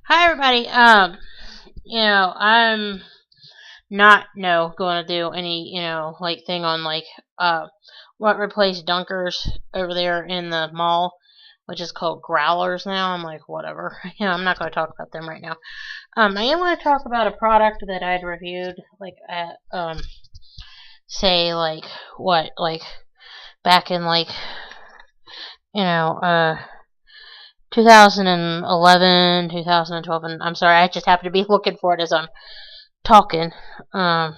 Hi everybody. I'm not going to do any, like thing on like what replaced Dunkers over there in the mall, which is called Growlers now. I'm like, whatever. I'm not going to talk about them right now. I am going to talk about a product that I'd reviewed like at say like what like back in like you know uh 2011, 2012, and I'm sorry, I just happen to be looking for it as I'm talking. Um,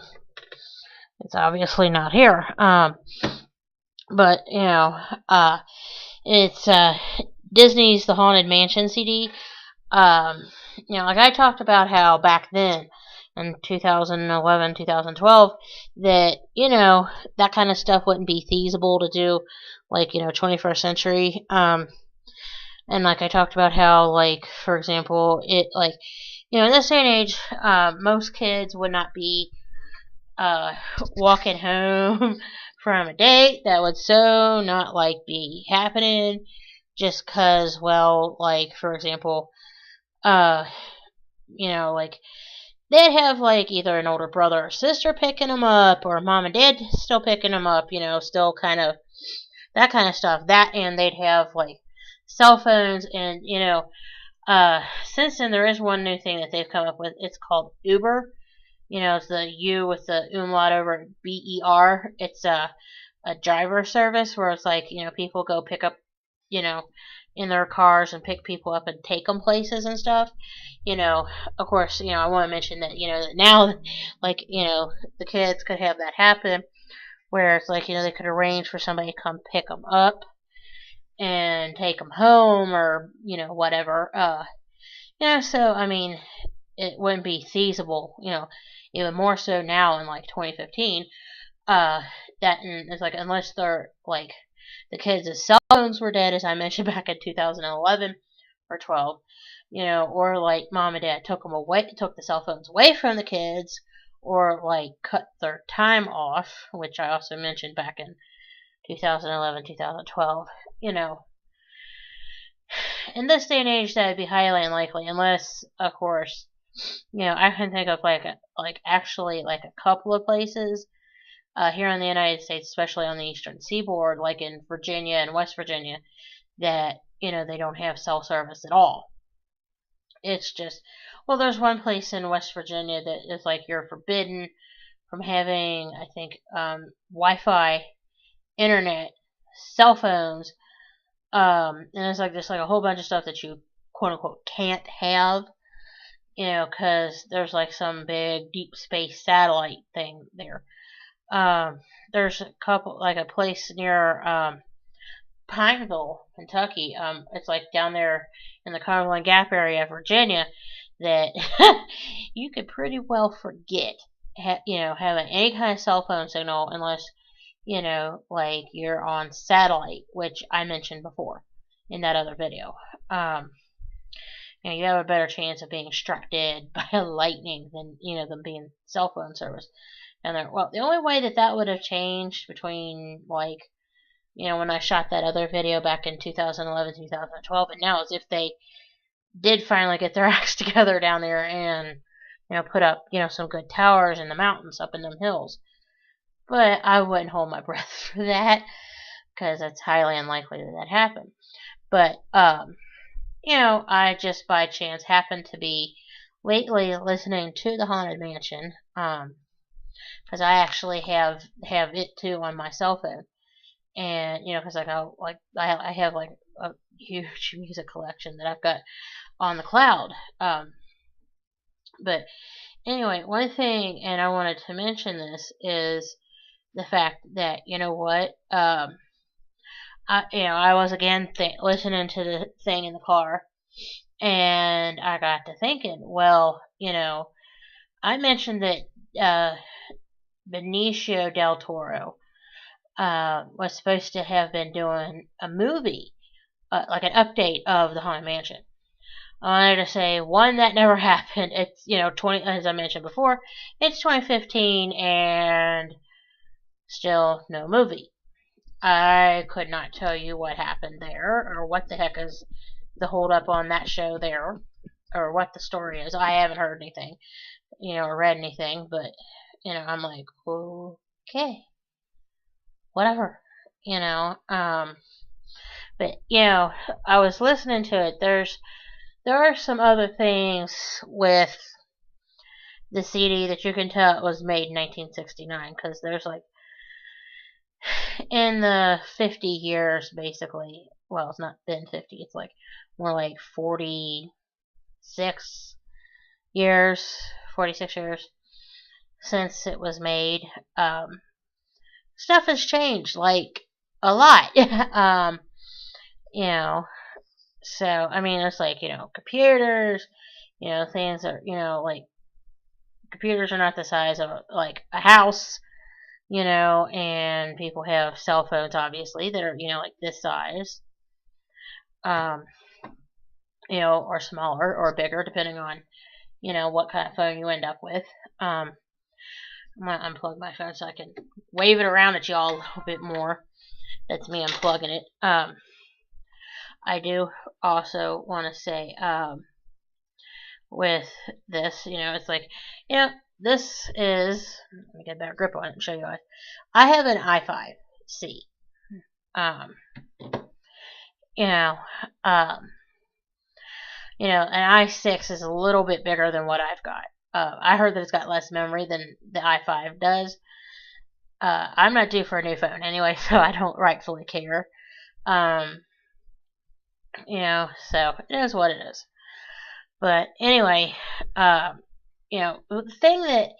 it's obviously not here. But it's Disney's The Haunted Mansion CD. Um, like I talked about how back then in 2011, 2012, that that kind of stuff wouldn't be feasible to do, like 21st century. And like I talked about how, like, for example, it like in this day and age, most kids would not be uh, walking home from a date. That would so not like be happening, just cause, well, like for example, uh, like they'd have like either an older brother or sister picking them up, or mom and dad still picking them up. Still kind of that kind of stuff. That, and they'd have like cell phones, and since then there is one new thing that they've come up with. It's called Uber. It's the U with the umlaut over BER. It's a driver service where it's like, people go pick up, you know, in their cars and pick people up and take them places and stuff. Of course, I want to mention that, that now, like, the kids could have that happen where it's like, they could arrange for somebody to come pick them up and take them home, or, whatever. So, I mean, it wouldn't be feasible, even more so now in like 2015. That is like, unless they're like the kids' cell phones were dead, as I mentioned back in 2011 or 12, or like mom and dad took the cell phones away from the kids, or like cut their time off, which I also mentioned back in 2011, 2012. In this day and age, that would be highly unlikely, unless, of course, I can think of like actually like a couple of places here in the United States, especially on the Eastern Seaboard, like in Virginia and West Virginia, that they don't have cell service at all. It's just, well, there's one place in West Virginia that is like you're forbidden from having, I think, Wi-Fi, internet, cell phones, and it's like just like a whole bunch of stuff that you quote unquote can't have, because there's like some big deep space satellite thing there. There's a couple, like a place near Pineville, Kentucky. It's like down there in the Cumberland Gap area of Virginia, that you could pretty well forget, having any kind of cell phone signal unless, like you're on satellite, which I mentioned before in that other video. You have a better chance of being struck dead by a lightning than being cell phone service. And well, the only way that would have changed between like, when I shot that other video back in 2011, 2012, and now is if they did finally get their acts together down there and, put up, some good towers in the mountains up in them hills. But I wouldn't hold my breath for that, because it's highly unlikely that happened. But, I just by chance happened to be lately listening to The Haunted Mansion, because I actually have it too on my cell phone, and because I have like a huge music collection that I've got on the cloud. But anyway, one thing, and I wanted to mention this, is the fact that I was again listening to the thing in the car, and I got to thinking, well, I mentioned that Benicio del Toro was supposed to have been doing a movie, like an update of the Haunted Mansion. I wanted to say, one, that never happened. It's 20, as I mentioned before, it's 2015 and still no movie. I could not tell you what happened there, or what the heck is the hold up on that show there. or what the story is. I haven't heard anything, or read anything, but I'm like, okay, whatever, but I was listening to it. There are some other things with the CD that you can tell it was made in 1969, because there's like, in the 50 years, basically, well, it's not been 50, it's like more like 46 years, 46 years since it was made. Stuff has changed, like, a lot. So, I mean, it's like, computers, things that, like, computers are not the size of, like, a house, and people have cell phones, obviously, that are, like this size, or smaller or bigger, depending on, what kind of phone you end up with. I'm going to unplug my phone so I can wave it around at y'all a little bit more. That's me unplugging it. I do also want to say, with this, it's like, this is, let me get a better grip on it and show you guys. I have an i5C. An i6 is a little bit bigger than what I've got. I heard that it's got less memory than the i5 does. I'm not due for a new phone anyway, so I don't rightfully care. So it is what it is. But anyway, the thing that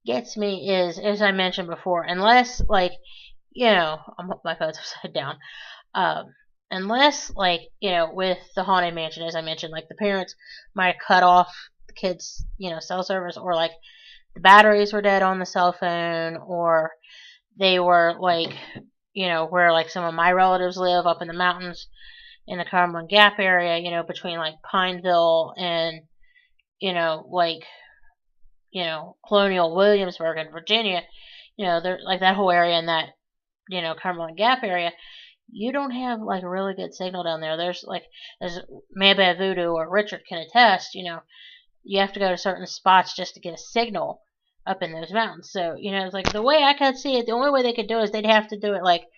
gets me is, as I mentioned before, unless, like, my phone's upside down. Unless, like, with the Haunted Mansion, as I mentioned, like, the parents might cut off the kids', cell service, or, like, the batteries were dead on the cell phone, or they were, like, where, like, some of my relatives live up in the mountains in the Cumberland Gap area, between, like, Pineville and, like, Colonial Williamsburg in Virginia, they're, like, that whole area in that, Cumberland Gap area, you don't have, like, a really good signal down there. There's, like, as Maybe Voodoo or Richard can attest, you have to go to certain spots just to get a signal up in those mountains. So, it's like, the way I could see it, the only way they could do it is they'd have to do it, like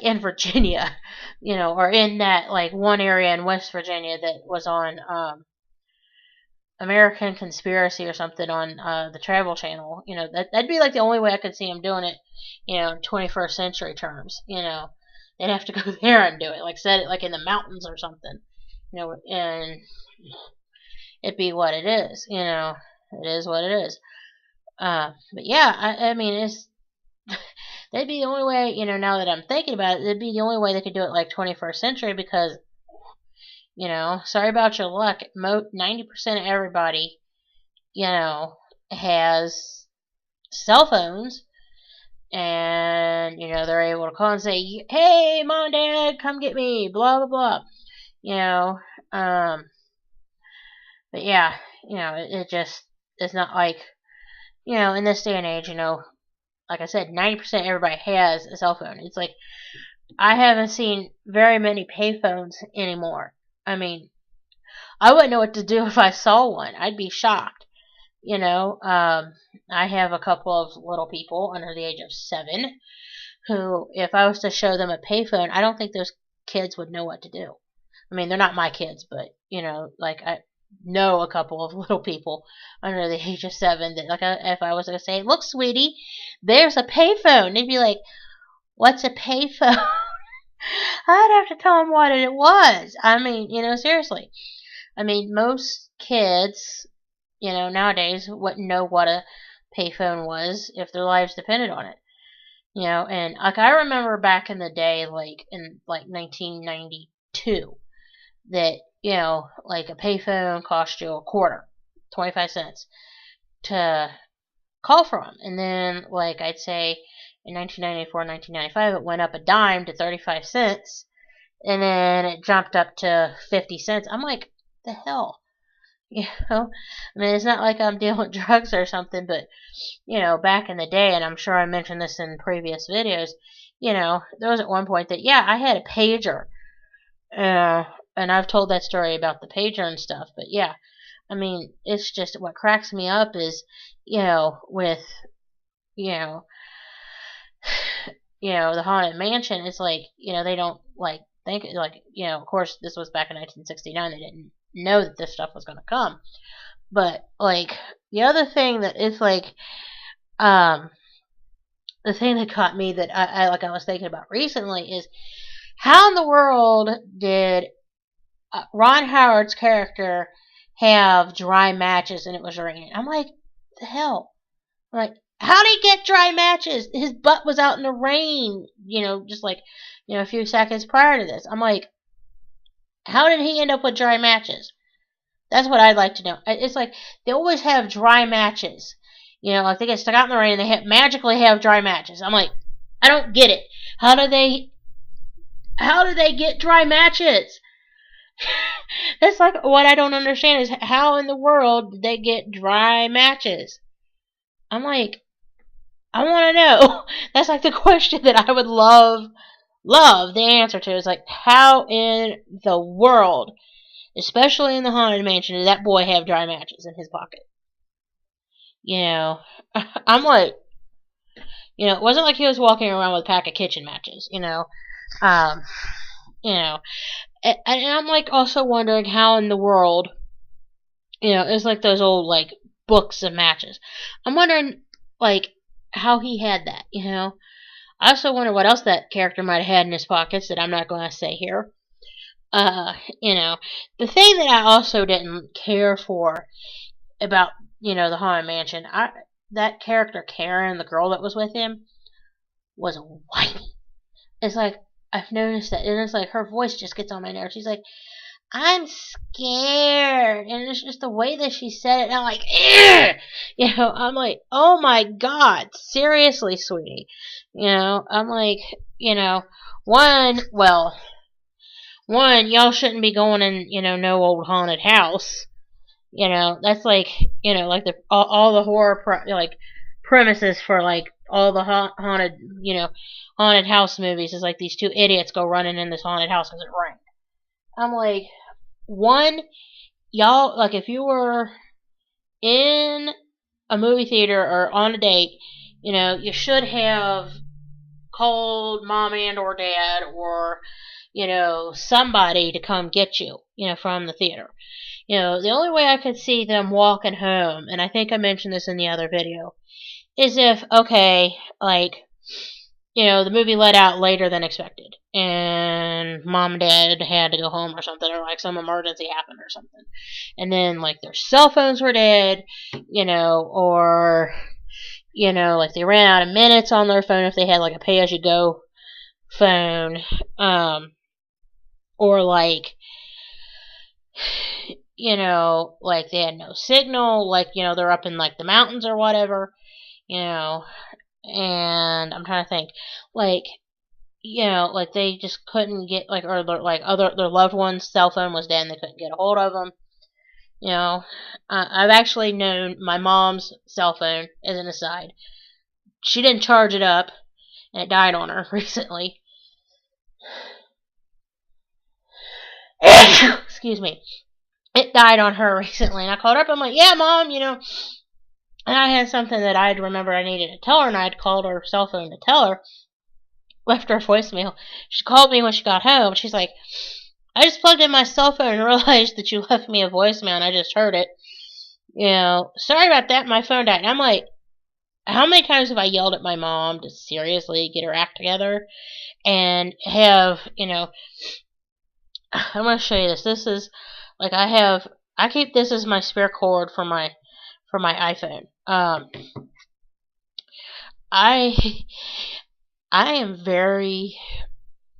in Virginia, or in that, like, one area in West Virginia that was on, American Conspiracy or something on the Travel Channel. That'd be, like, the only way I could see them doing it, in 21st century terms. They'd have to go there and do it, like, set it, like, in the mountains or something, and it'd be what it is. It is what it is. But yeah, I mean, that'd be the only way, now that I'm thinking about it, it'd be the only way they could do it, like, 21st century, because, sorry about your luck, 90% of everybody, has cell phones, and, they're able to call and say, hey, Mom, Dad, come get me, blah, blah, blah, but yeah, it just, it's not like, in this day and age, like I said, 90% everybody has a cell phone. It's like, I haven't seen very many payphones anymore. I mean, I wouldn't know what to do if I saw one. I'd be shocked. I have a couple of little people under the age of 7 who, if I was to show them a payphone, I don't think those kids would know what to do. I mean, they're not my kids, but, like, I know a couple of little people under the age of 7 that, like, if I was going to say, look, sweetie, there's a payphone, they'd be like, what's a payphone? I'd have to tell them what it was. I mean, seriously. I mean, most kids, nowadays wouldn't know what a payphone was if their lives depended on it. And, like, I remember back in the day, like, in, like, 1992, that, like, a payphone cost you a quarter, 25 cents, to call from. And then, like, I'd say in 1994, 1995, it went up a dime to 35 cents, and then it jumped up to 50 cents. I'm like, the hell? I mean, it's not like I'm dealing drugs or something, but, back in the day, and I'm sure I mentioned this in previous videos, there was at one point that, yeah, I had a pager, and I've told that story about the pager and stuff, but yeah, I mean, it's just what cracks me up is, with, you know, the Haunted Mansion, it's like, they don't, like, think, like, of course, this was back in 1969, they didn't know that this stuff was going to come, but, like, the other thing that is, like, the thing that caught me that I was thinking about recently is, how in the world did Ron Howard's character have dry matches and it was raining? I'm like, the hell? I'm like, how did he get dry matches? His butt was out in the rain, just like, a few seconds prior to this. I'm like, how did he end up with dry matches? That's what I'd like to know. It's like, they always have dry matches. Like they get stuck out in the rain and they magically have dry matches. I'm like, I don't get it. How do they get dry matches? That's like what I don't understand is how in the world did they get dry matches? I'm like, I want to know. That's like the question that I would love the answer to. Is like, how in the world, especially in the Haunted Mansion, did that boy have dry matches in his pocket? I'm like, it wasn't like he was walking around with a pack of kitchen matches, and I'm like also wondering how in the world, it's like those old like books of matches. I'm wondering like how he had that, I also wonder what else that character might have had in his pockets that I'm not going to say here. The thing that I also didn't care for about, the Haunted Mansion, that character Karen, the girl that was with him, was whiny. It's like, I've noticed that, and it's like her voice just gets on my nerves. She's like, I'm scared, and it's just the way that she said it, and I'm like, ugh! I'm like, oh my god, seriously, sweetie. I'm like, one, y'all shouldn't be going in, no old haunted house. That's like, like all the horror, premises for, like, all the haunted, haunted house movies is like these two idiots go running in this haunted house because it rained. I'm like, one, y'all, like, if you were in a movie theater or on a date, you should have called mom and or dad or, somebody to come get you, from the theater. The only way I could see them walking home, and I think I mentioned this in the other video, is if, okay, like, the movie let out later than expected, and mom and dad had to go home or something, or like some emergency happened or something, and then like their cell phones were dead, or, like they ran out of minutes on their phone if they had like a pay-as-you-go phone, or like, like they had no signal, like, they're up in like the mountains or whatever, and I'm trying to think, like, like they just couldn't get, like, or their loved one's cell phone was dead and they couldn't get a hold of them. I've actually known my mom's cell phone, as an aside, she didn't charge it up and it died on her recently. Excuse me. It died on her recently, and I called her up. I'm like, yeah, Mom, and I had something that I'd remember I needed to tell her, and I'd called her cell phone to tell her. Left her a voicemail. She called me when she got home. She's like, I just plugged in my cell phone and realized that you left me a voicemail, and I just heard it. Sorry about that, my phone died. And I'm like, how many times have I yelled at my mom to seriously get her act together? And have, I'm going to show you this. This is, like, I keep this as my spare cord for my iPhone. I am very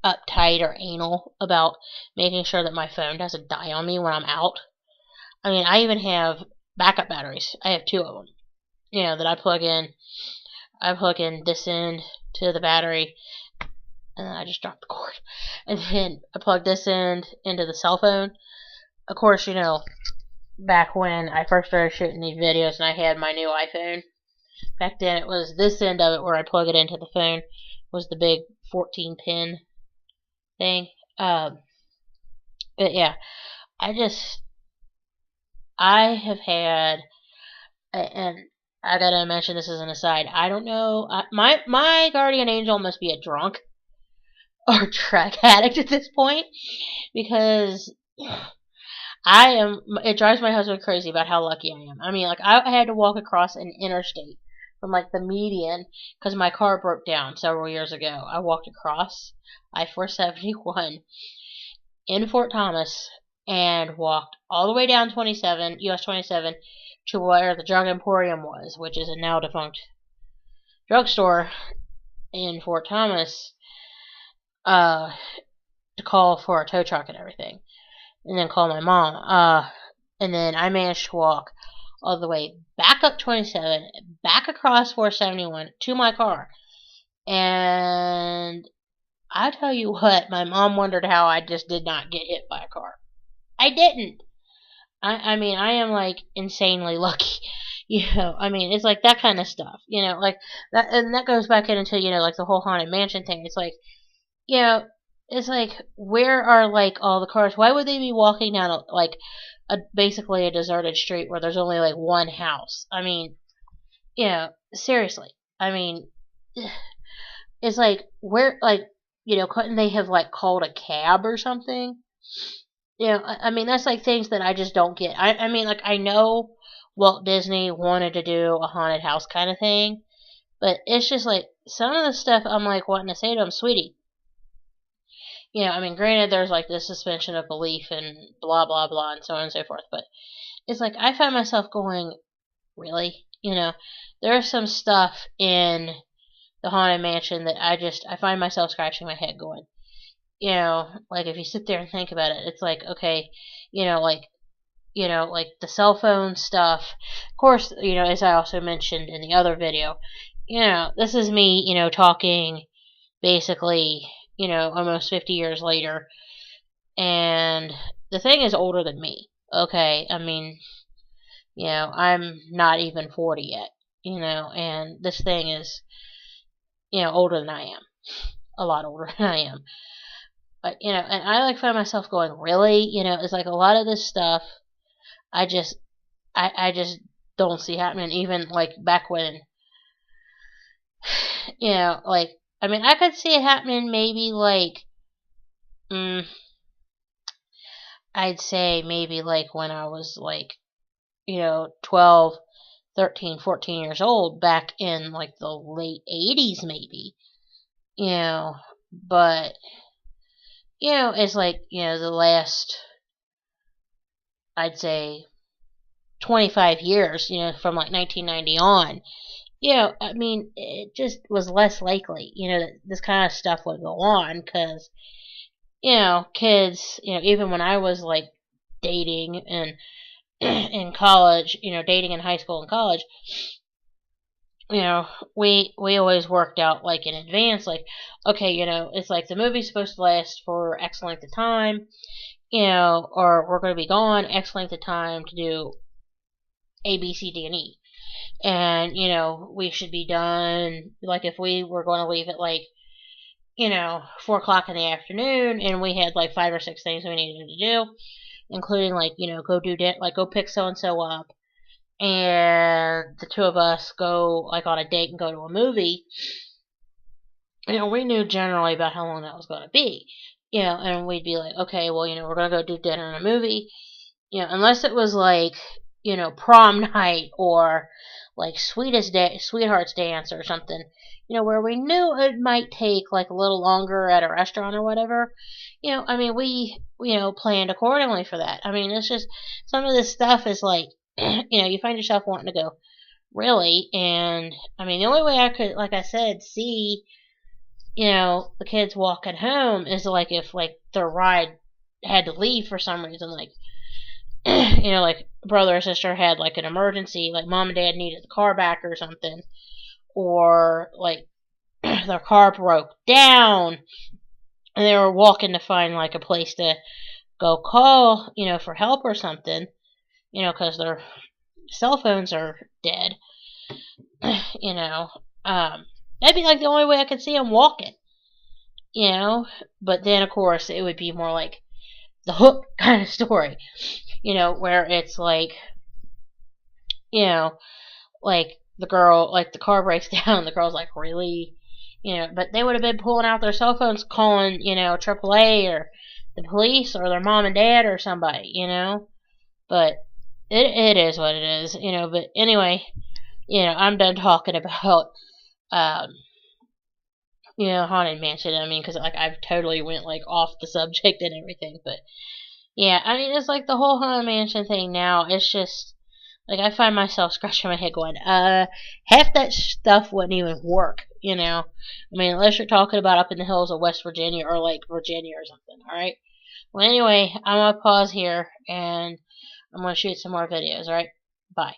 uptight or anal about making sure that my phone doesn't die on me when I'm out. I mean, I even have backup batteries. I have 2 of them, that I plug in. I plug in this end to the battery, and then I just drop the cord. And then I plug this end into the cell phone. Of course, back when I first started shooting these videos and I had my new iPhone, back then it was this end of it where I plug it into the phone, was the big 14-pin thing. But yeah, I just I have had, and I gotta mention this as an aside. I don't know. My guardian angel must be a drunk or drug addict at this point, because I am. It drives my husband crazy about how lucky I am. I mean, like I had to walk across an interstate from like the median because my car broke down several years ago. I walked across I-471 in Fort Thomas and walked all the way down 27 US 27 to where the Drug Emporium was, which is a now defunct drugstore in Fort Thomas, to call for a tow truck and everything, and then call my mom. And then I managed to walk all the way back up 27, back across 471 to my car. And I tell you what, my mom wondered how I just did not get hit by a car. I didn't. I mean, I am like insanely lucky. I mean, it's like that kind of stuff. Like that, and that goes back into like the whole haunted mansion thing. It's like, it's like, where are like all the cars? Why would they be walking down like basically a deserted street where there's only like one house? I mean, seriously. I mean, it's like, where, like, couldn't they have like called a cab or something? I mean, that's like things that I just don't get. I mean, like, I know Walt Disney wanted to do a haunted house kind of thing, but it's just like some of the stuff I'm like wanting to say to him, sweetie. I mean, granted, there's like this suspension of belief and blah blah blah and so on and so forth, but it's like I find myself going, really? There's some stuff in the Haunted Mansion that I find myself scratching my head going, like if you sit there and think about it, it's like, okay, like the cell phone stuff. Of course, as I also mentioned in the other video, this is me, talking basically, almost 50 years later, and the thing is older than me. Okay, I mean, I'm not even 40 yet, and this thing is, older than I am, a lot older than I am. But and I like find myself going, really, it's like a lot of this stuff, I just don't see happening. Even like back when, like, I mean, I could see it happening maybe like, I'd say maybe like when I was like, 12, 13, 14 years old, back in like the late 80s maybe, but, it's like, the last, I'd say 25 years, from like 1990 on, I mean, it just was less likely, that this kind of stuff would go on, because, kids, even when I was like dating and in college, dating in high school and college, we always worked out like in advance, like, okay, it's like the movie's supposed to last for X length of time, or we're going to be gone X length of time to do A, B, C, D, and E. And, we should be done, like if we were going to leave at like, 4 o'clock in the afternoon, and we had like 5 or 6 things we needed to do, including like, go pick so-and-so up, and the two of us go like on a date and go to a movie. We knew generally about how long that was going to be, and we'd be like, okay, well, we're going to go do dinner and a movie, unless it was like, prom night or like sweetheart's dance or something, where we knew it might take like a little longer at a restaurant or whatever. I mean, we planned accordingly for that. I mean, it's just some of this stuff is like, you find yourself wanting to go, really? And I mean, the only way I could, like I said, see, the kids walking home is like if like their ride had to leave for some reason, like, like brother or sister had like an emergency, like mom and dad needed the car back or something, or like their car broke down and they were walking to find like a place to go call, for help or something, because their cell phones are dead. That'd be like the only way I could see them walking, but then of course it would be more like the Hook kind of story, where it's like, like the car breaks down, and the girl's like, really, but they would have been pulling out their cell phones, calling, AAA or the police or their mom and dad or somebody, but it is what it is, but anyway, I'm done talking about, um, Haunted Mansion. I mean, because like I've totally went like off the subject and everything, but yeah, I mean, it's like the whole Haunted Mansion thing now. It's just like I find myself scratching my head, going, half that stuff wouldn't even work. I mean, unless you're talking about up in the hills of West Virginia or like Virginia or something. All right. Well, anyway, I'm gonna pause here and I'm gonna shoot some more videos. All right. Bye.